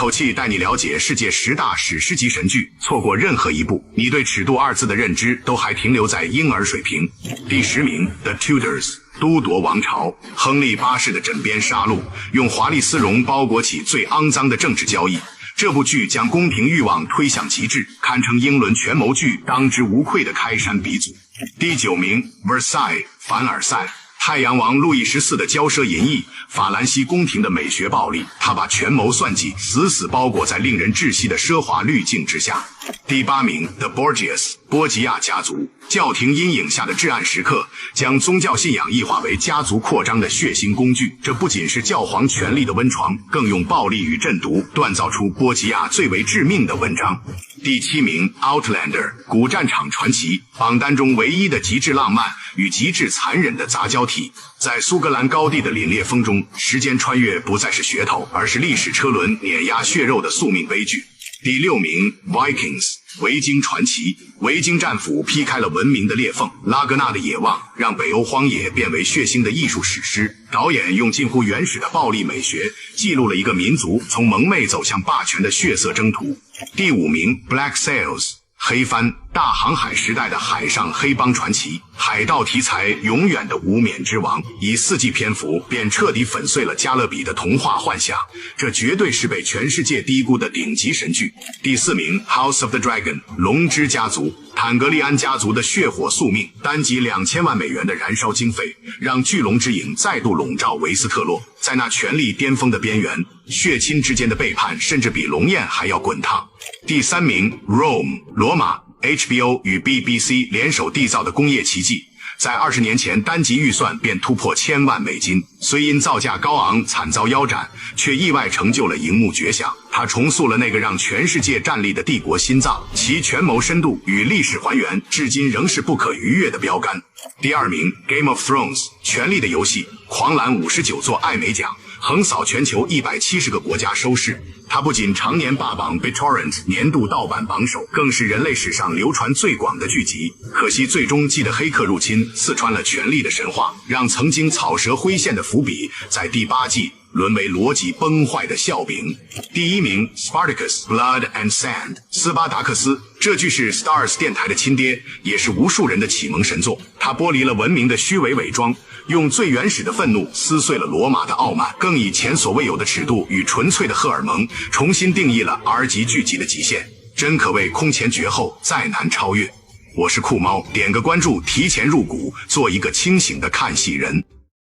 口气带你了解世界10大史诗级神剧，错过任何一部，你对尺度2字的认知都还停留在婴儿水平。第10名 The Tudors 都铎王朝，亨利8世的枕边杀戮，用华丽丝绒包裹起最肮脏的政治交易。这部剧将宫廷欲望推向极致，堪称英伦权谋剧当之无愧的开山鼻祖。第9名 Versailles 凡尔赛，太阳王路易14的骄奢淫逸，法兰西宫廷的美学暴力，他把权谋算计死死包裹在令人窒息的奢华滤镜之下。第8名 The Borgias 波吉亚家族，教廷阴影下的至暗时刻，将宗教信仰异化为家族扩张的血腥工具。这不仅是教皇权力的温床，更用暴力与鸩毒锻造出波吉亚最为致命的文章。第7名 Outlander 古战场传奇，榜单中唯一的极致浪漫与极致残忍的杂交体。在苏格兰高地的凛冽风中，时间穿越不再是噱头，而是历史车轮碾压血肉的宿命悲剧。第6名 Vikings 维京传奇，维京战俘劈开了文明的裂缝，拉格纳的野望让北欧荒野变为血腥的艺术史诗。导演用近乎原始的暴力美学记录了一个民族从蒙昧走向霸权的血色征途。第5名 Black Sails 黑帆，大航海时代的海上黑帮传奇，海盗题材永远的无冕之王，以4季篇幅便彻底粉碎了加勒比的童话幻想，这绝对是被全世界低估的顶级神剧。第4名 House of the Dragon 龙之家族，坦格利安家族的血火宿命，单集$2000万的燃烧经费，让巨龙之影再度笼罩维斯特洛。在那权力巅峰的边缘，血亲之间的背叛甚至比龙焰还要滚烫。第3名 Rome 罗马， HBO 与 BBC 联手缔造的工业奇迹，在20年前单集预算便突破$1000万，虽因造价高昂惨遭腰斩，却意外成就了荧幕绝响。它重塑了那个让全世界站立的帝国心脏，其权谋深度与历史还原至今仍是不可逾越的标杆。第2名 Game of Thrones 权力的游戏，狂揽59座艾美奖，横扫全球170个国家收视。它不仅常年霸榜 BitTorrent 年度盗版榜首，更是人类史上流传最广的剧集。可惜最终季的黑客入侵刺穿了权力的神话，让曾经草蛇灰线的伏笔在第8季沦为逻辑崩坏的笑柄。第1名 Spartacus Blood and Sand 斯巴达克斯，这剧是 Stars 电台的亲爹，也是无数人的启蒙神作。它剥离了文明的虚伪伪装，用最原始的愤怒撕碎了罗马的傲慢，更以前所未有的尺度与纯粹的荷尔蒙重新定义了 R 级剧集的极限，真可谓空前绝后，再难超越。我是酷猫，点个关注，提前入股，做一个清醒的看戏人。